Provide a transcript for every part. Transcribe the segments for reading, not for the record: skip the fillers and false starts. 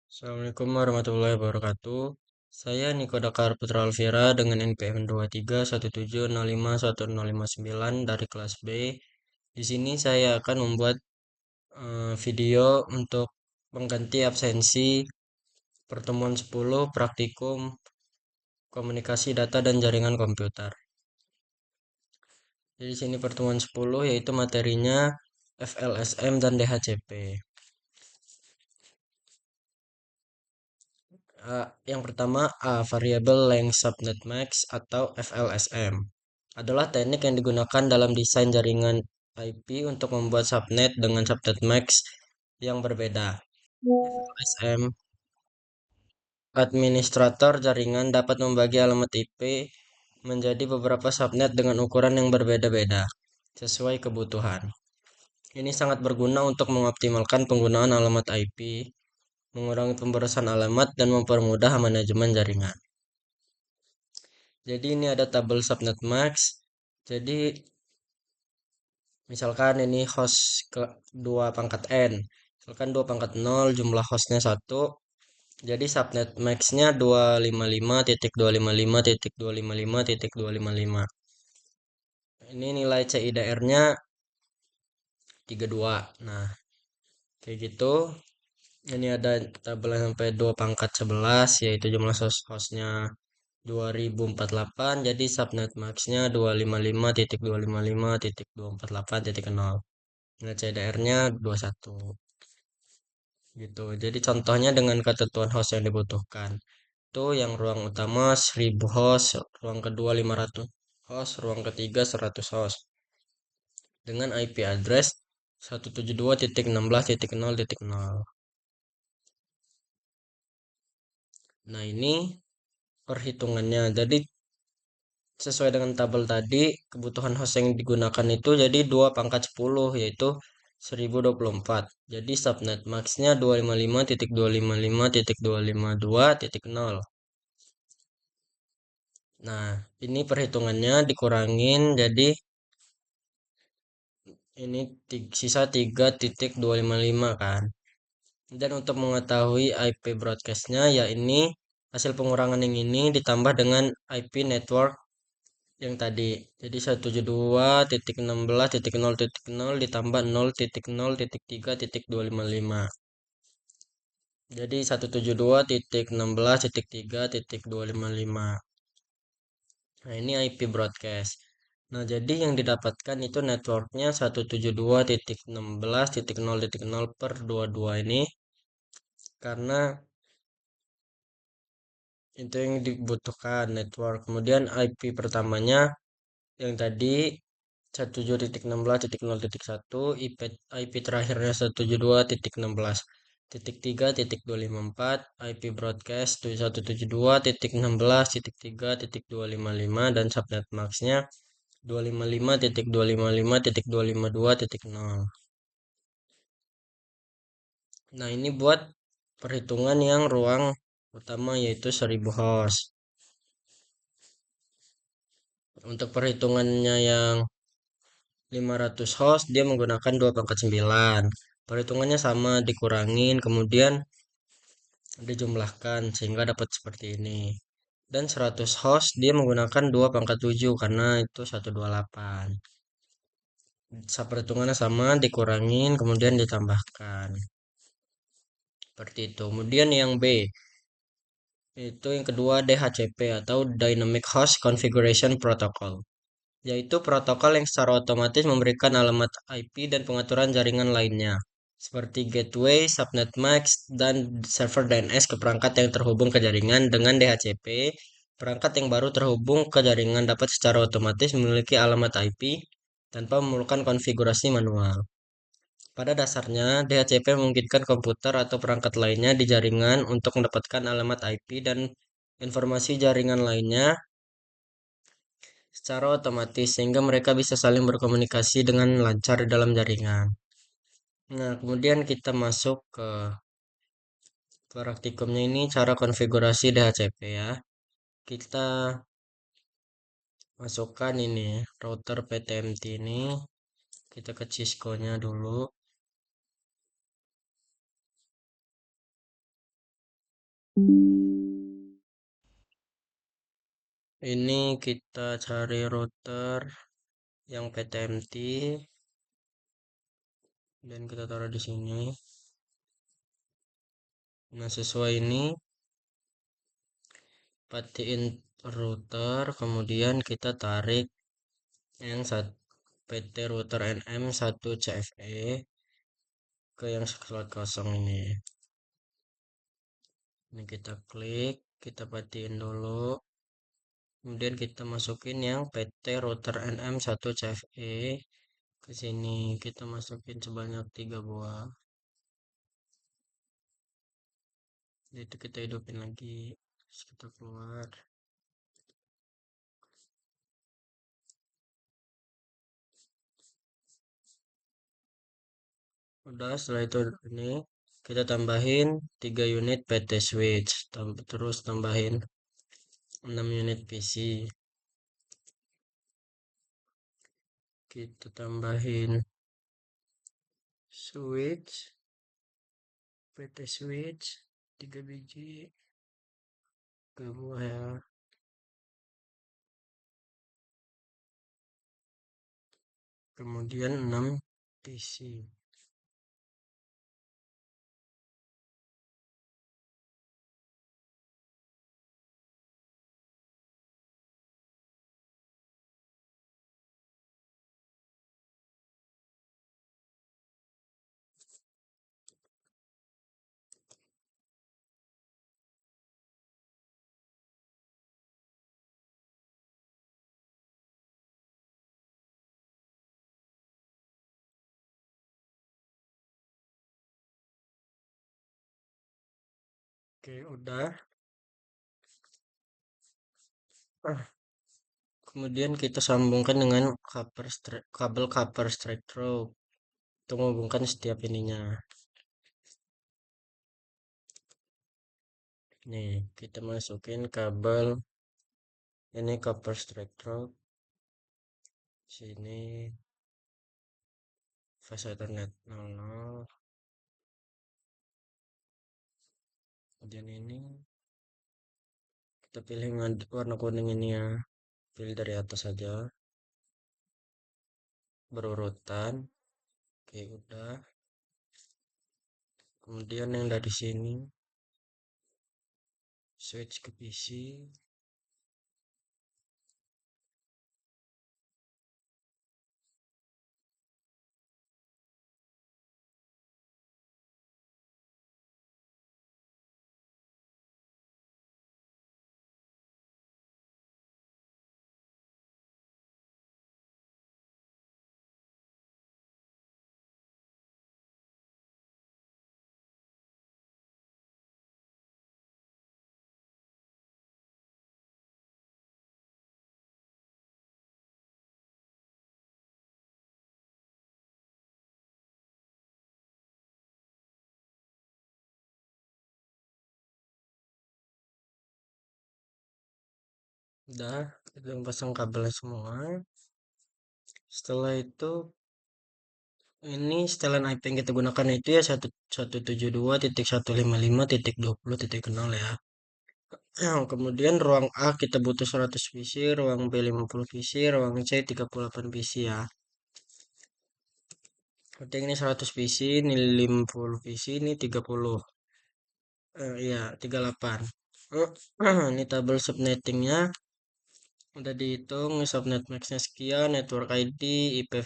Assalamualaikum warahmatullahi wabarakatuh. Saya Niko Dakar Putra Alvira dengan NPM 2317051059 dari kelas B. Di sini saya akan membuat video untuk pengganti absensi pertemuan 10 praktikum komunikasi data dan jaringan komputer. Jadi di sini pertemuan 10 yaitu materinya FLSM dan DHCP. Yang pertama, Variable Length Subnet Max atau FLSM adalah teknik yang digunakan dalam desain jaringan IP untuk membuat subnet dengan subnet max yang berbeda. FLSM, administrator jaringan dapat membagi alamat IP menjadi beberapa subnet dengan ukuran yang berbeda-beda sesuai kebutuhan. Ini sangat berguna untuk mengoptimalkan penggunaan alamat IP, mengurangi pemborosan alamat, dan mempermudah manajemen jaringan. Jadi ini ada tabel subnet max. Jadi misalkan ini host ke 2 pangkat n. Misalkan 2 pangkat 0 jumlah hostnya 1. Jadi subnet max-nya 255.255.255.255. Ini nilai CIDR-nya 32. Nah, kayak gitu. Ini ada tabel sampai 2 pangkat 11 yaitu jumlah hostnya 2048, jadi subnet max-nya 255.255.248.0. Nah, CDR-nya 21. Gitu. Jadi contohnya dengan ketentuan host yang dibutuhkan. Itu yang ruang utama 1000 host, ruang kedua 500 host, ruang ketiga 100 host. Dengan IP address 172.16.0.0. Nah, ini perhitungannya. Jadi sesuai dengan tabel tadi, kebutuhan host yang digunakan itu jadi 2 pangkat 10 yaitu 1024. Jadi subnet max-nya 255.255.252.0. Nah, ini perhitungannya dikurangin jadi ini sisa 3.255 kan. Dan untuk mengetahui IP broadcast-nya ya ini hasil pengurangan yang ini ditambah dengan IP network yang tadi. Jadi 172.16.0.0 ditambah 0.0.3.255. Jadi 172.16.3.255. Nah, ini IP broadcast. Nah, jadi yang didapatkan itu networknya 172.16.0.0 per 22 ini karena itu yang dibutuhkan network. Kemudian IP pertamanya yang tadi 17.16.0.1, IP terakhirnya 172.16.3.254, IP broadcast 172.16.3.255 dan subnet max-nya 255.255.252.0. Nah, ini buat perhitungan yang ruang utama yaitu 1000 host. Untuk perhitungannya yang 500 host dia menggunakan 2 pangkat 9. Perhitungannya sama, dikurangin kemudian dijumlahkan sehingga dapat seperti ini. Dan 100 host dia menggunakan 2 pangkat 7 karena itu 128. Perhitungannya sama, dikurangin kemudian ditambahkan. Seperti itu. Kemudian yang B itu yang kedua DHCP atau Dynamic Host Configuration Protocol, yaitu protokol yang secara otomatis memberikan alamat IP dan pengaturan jaringan lainnya, seperti gateway, subnet max, dan server DNS ke perangkat yang terhubung ke jaringan. Dengan DHCP, perangkat yang baru terhubung ke jaringan dapat secara otomatis memiliki alamat IP tanpa memerlukan konfigurasi manual. Pada dasarnya, DHCP memungkinkan komputer atau perangkat lainnya di jaringan untuk mendapatkan alamat IP dan informasi jaringan lainnya secara otomatis sehingga mereka bisa saling berkomunikasi dengan lancar di dalam jaringan. Nah, kemudian kita masuk ke praktikumnya ini cara konfigurasi DHCP ya. Kita masukkan ini router PTMT ini. Kita ke Cisco-nya dulu. Ini kita cari router yang PTMT dan kita taruh di sini. Nah, sesuai ini patiin router, kemudian kita tarik yang PT router NM1 CFE ke yang slot kosong ini. Ini kita klik, kita patiin dulu. Kemudian kita masukin yang PT router NM1 CFE ke sini. Kita masukin sebanyak 3 buah. Itu kita hidupin lagi. Terus kita keluar. Udah, setelah itu ini kita tambahin 3 unit PT switch. Terus tambahin 6 unit PC. Kita tambahin switch, PT switch 3 biji. Ke buah ya. Kemudian 6 PC. Oke, udah. Kemudian kita sambungkan dengan kabel copper straight through untuk menghubungkan setiap ininya. Nih, kita masukin kabel ini copper straight through sini, fast ethernet 00. Kemudian ini kita pilih warna kuning ini ya. Pilih dari atas saja, berurutan. Oke, udah. Kemudian yang dari sini switch ke PC. Udah, kita pasang kabelnya semua. Setelah itu ini setelan IP yang kita gunakan itu ya 172.155.20.0 ya. Nah, kemudian ruang A kita butuh 100 PC, ruang B 50 PC, ruang C 38 PC ya. Berarti ini 100 PC, ini 50 PC, ini 30. Iya, 38. Ini tabel subnettingnya udah dihitung, subnet maxnya sekian, network ID, IP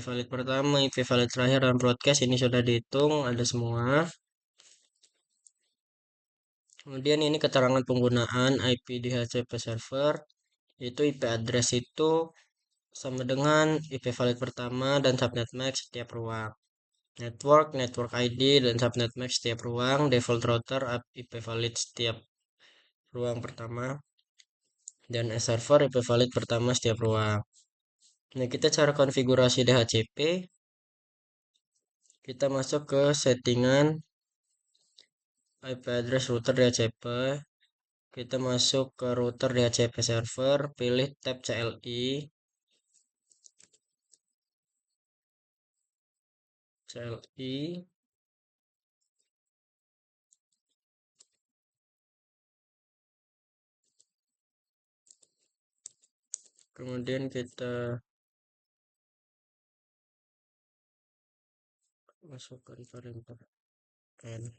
valid pertama, IP valid terakhir, dan broadcast ini sudah dihitung, ada semua. Kemudian ini keterangan penggunaan IP DHCP server, yaitu IP address itu sama dengan IP valid pertama dan subnet max setiap ruang. Network ID dan subnet max setiap ruang, default router IP valid setiap ruang pertama, dan server IP valid pertama setiap ruang. Nah, kita cara konfigurasi DHCP, kita masuk ke settingan IP address router DHCP, kita masuk ke router DHCP server, pilih tab CLI, Kemudian kita masukkan parameter n.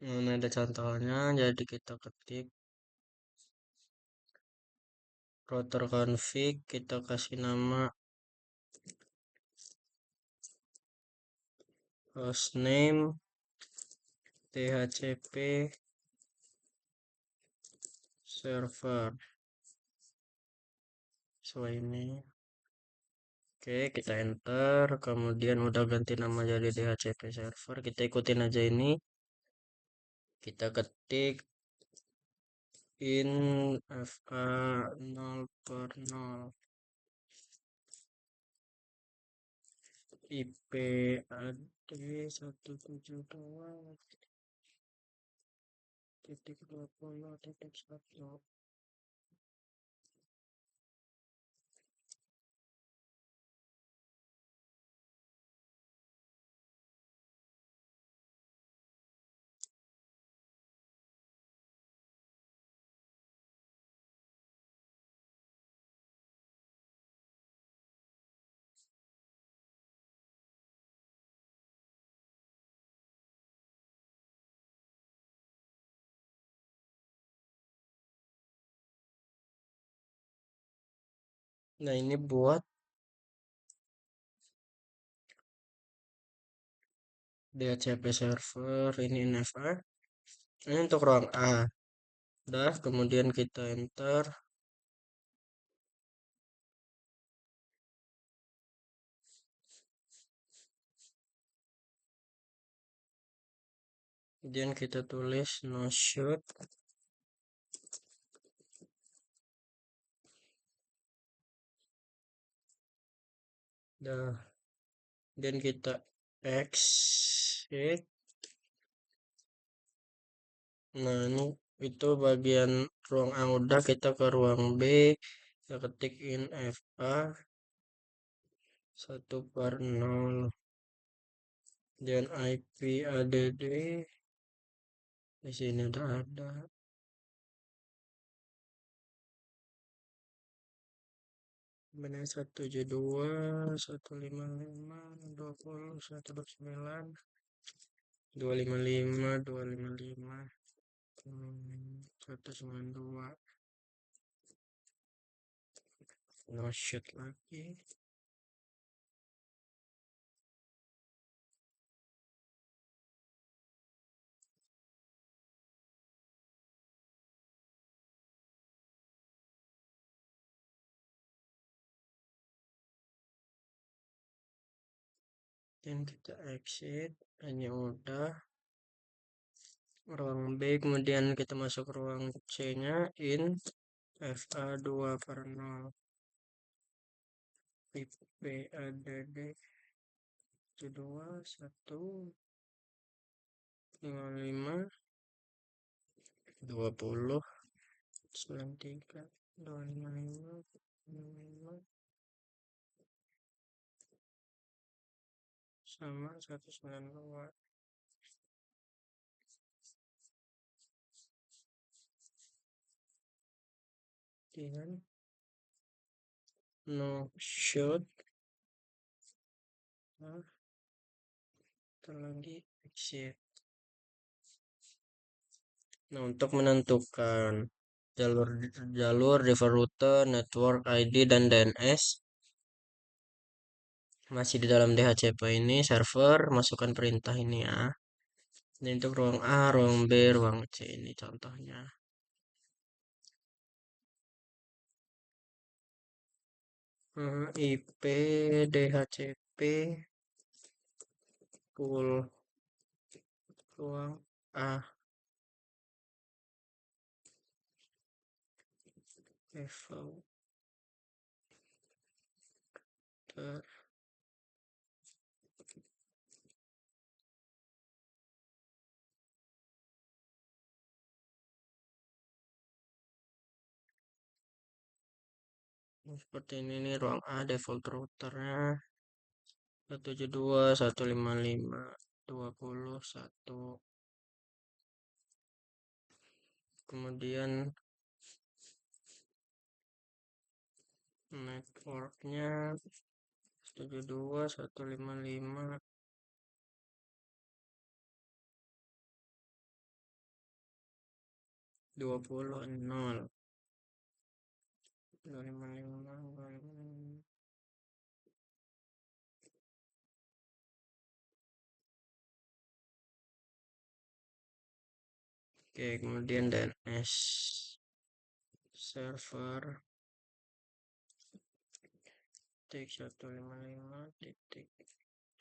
Ini ada contohnya, jadi kita ketik router config, kita kasih nama hostname dhcp server. So ini. Oke, kita enter, kemudian udah ganti nama jadi dhcp server, kita ikutin aja ini. Kita ketik in fa 0/0 IP ad 172.20.1. Nah, ini buat DHCP server, ini NFA. Ini untuk ruang A. Udah, kemudian kita enter. Kemudian kita tulis no shoot. Dah. Dan kita exit. Nah, ini itu bagian ruang A udah, kita ke ruang B. Kita ketik in FA 1/0 dan IP add di sini udah ada. Benar 172.155.20.129.255 192. No shoot lagi. Dan kita exit, hanya udah ruang B, kemudian kita masuk ruang C nya in FA 2/0 IP add 72.155.20.93.255 sama 192. Dengan no shoot. Nah, lagi exit. Nah, untuk menentukan jalur jalur refer rute, network ID dan DNS, Masih di dalam DHCP ini server masukkan perintah ini ya. Ini untuk ruang A, ruang B, ruang C ini contohnya. IP DHCP pool ruang A level ter seperti ini nih ruang A default routernya 172.155.20.1. Kemudian networknya 172.155.20.0. 255. Oke, kemudian DNS server titik 155 titik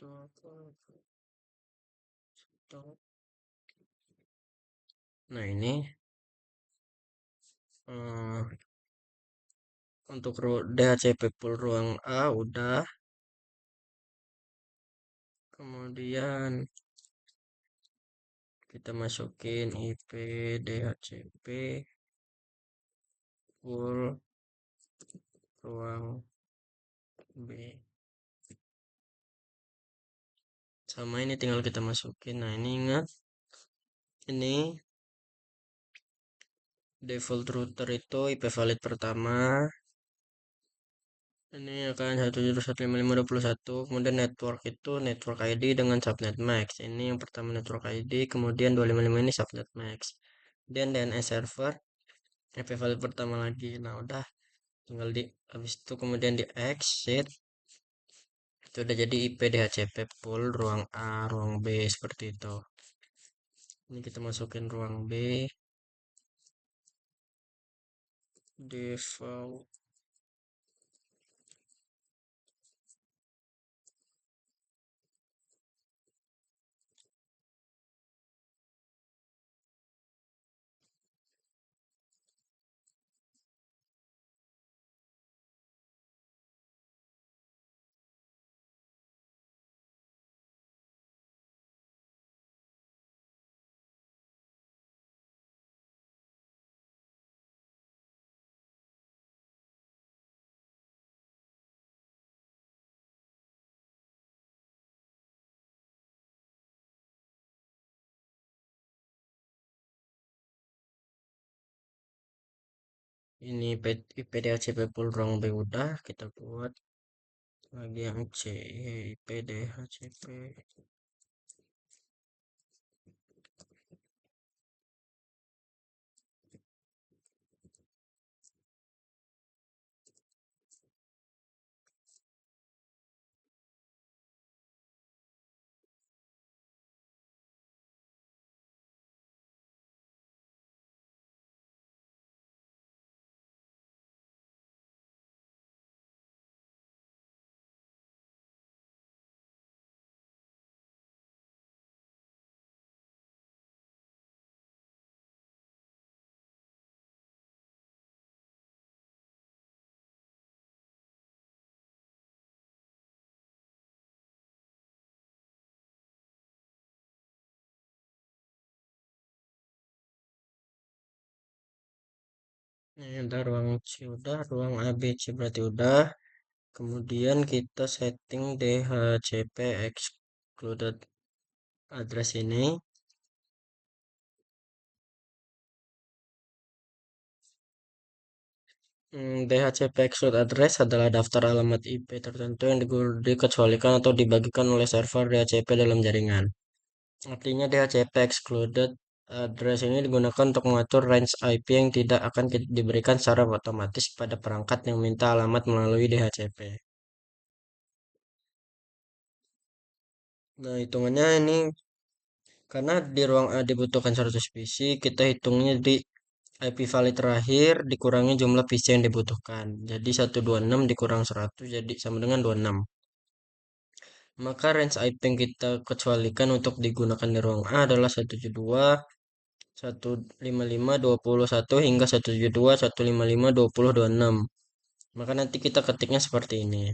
20. Nah ini untuk DHCP pool ruang A udah. Kemudian kita masukin IP DHCP pool ruang B. Sama ini tinggal kita masukin. Nah ini ingat, ini default router itu IP valid pertama. Ini akan 171.155.21. Kemudian network itu network ID dengan subnet max. Ini yang pertama network ID, kemudian 255 ini subnet max. Dan DNS server IP valid pertama lagi. Nah, udah tinggal di habis itu kemudian di exit. Itu udah jadi IP DHCP pool ruang A, ruang B seperti itu. Ini kita masukin ruang B default. Ini IP DHCP pool ruang B udah kita buat lagi yang C, IP DHCP. Ini udah ruang C udah, ruang ABC berarti udah. Kemudian kita setting DHCP excluded address ini. DHCP exclude address adalah daftar alamat IP tertentu yang dikecualikan atau dibagikan oleh server DHCP dalam jaringan. Artinya DHCP excluded address ini digunakan untuk mengatur range IP yang tidak akan diberikan secara otomatis pada perangkat yang minta alamat melalui DHCP. Nah, hitungannya ini karena di ruang A dibutuhkan 100 PC, kita hitungnya di IP valid terakhir dikurangi jumlah PC yang dibutuhkan. Jadi 126 dikurang 100 jadi sama dengan 26. Maka range IP yang kita kecualikan untuk digunakan di ruang A adalah 172, 155, 21 hingga 172, 155, 20, 26. Maka nanti kita ketiknya seperti ini.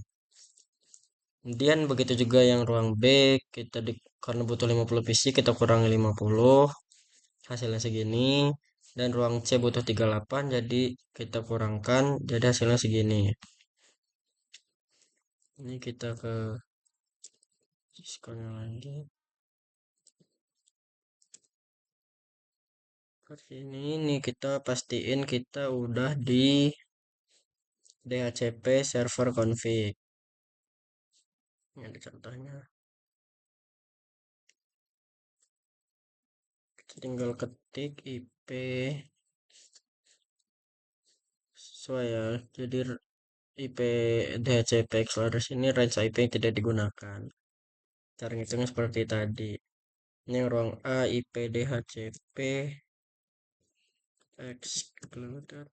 Kemudian begitu juga yang ruang B, kita karena butuh 50 PC, kita kurangi 50, hasilnya segini. Dan ruang C butuh 38, jadi kita kurangkan, jadi hasilnya segini. Ini kita ke diskonnya lagi. Seperti ini kita pastiin kita udah di DHCP server config. Ini ada contohnya. Kita tinggal ketik IP sesuai ya. Jadi IP DHCP Explorer ini range IP yang tidak digunakan. Cara ngitungnya seperti tadi. Ini ruang A IP DHCP excluded.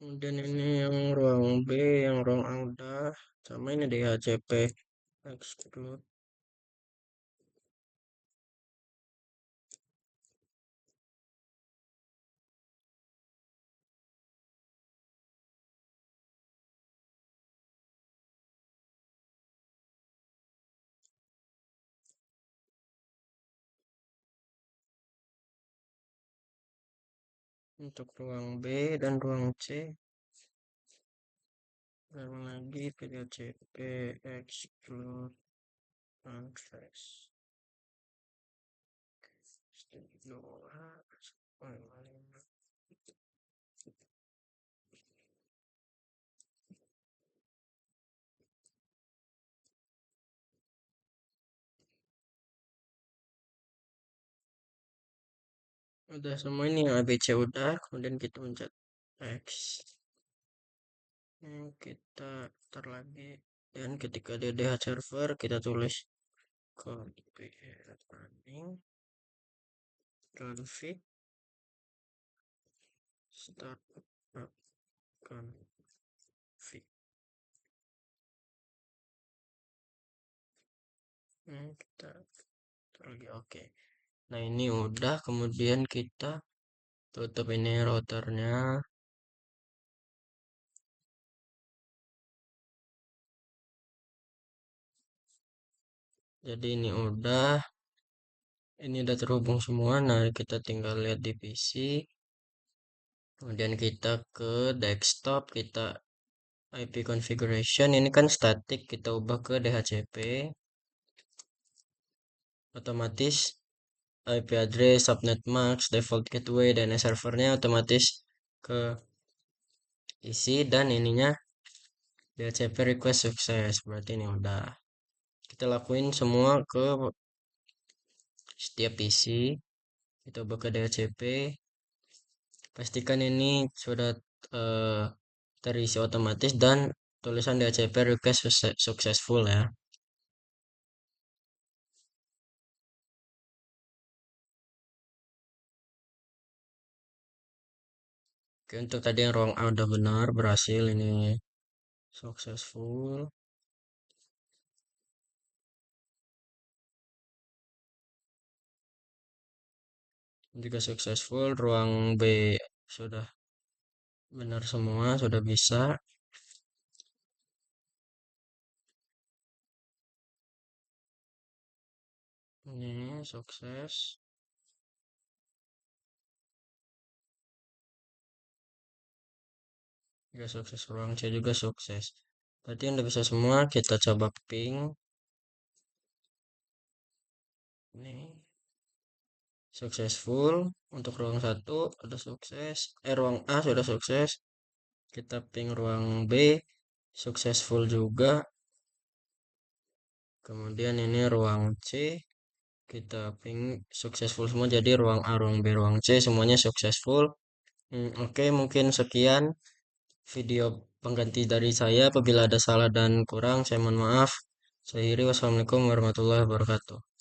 Kemudian ini yang ruang B, yang ruang A udah. Sama ini DHCP exclude. Untuk ruang B dan ruang C. Ulang lagi PDCP exclude untrace. Udah semua ini yang ABC udah, kemudian kita pencet X. Ini kita tar lagi dan ketika di DH server kita tulis config running config start up config. Kita tar lagi oke. Nah ini udah, kemudian kita tutup ini routernya. Jadi ini udah terhubung semua. Nah kita tinggal lihat di PC. Kemudian kita ke desktop, kita IP configuration ini kan static, kita ubah ke DHCP. Otomatis IP address, subnet mask, default gateway, dan servernya otomatis ke isi dan ininya DHCP request sukses. Berarti ini udah. Kita lakuin semua ke setiap PC. Kita ubah ke DHCP. Pastikan ini sudah eh, terisi otomatis dan tulisan DHCP request successful ya. Oke, untuk tadi yang ruang A udah benar, berhasil ini successful. Juga successful, ruang B sudah benar semua, sudah bisa. Ini sukses. Juga sukses, ruang C juga sukses. Berarti udah bisa semua, kita coba ping. Nih, successful. Untuk ruang satu ada sukses. Ruang A sudah sukses. Kita ping ruang B, successful juga. Kemudian ini ruang C, kita ping successful semua. Jadi ruang A, ruang B, ruang C semuanya successful. Oke, mungkin sekian video pengganti dari saya. Apabila ada salah dan kurang, saya mohon maaf. Saya Iri, wassalamualaikum warahmatullahi wabarakatuh.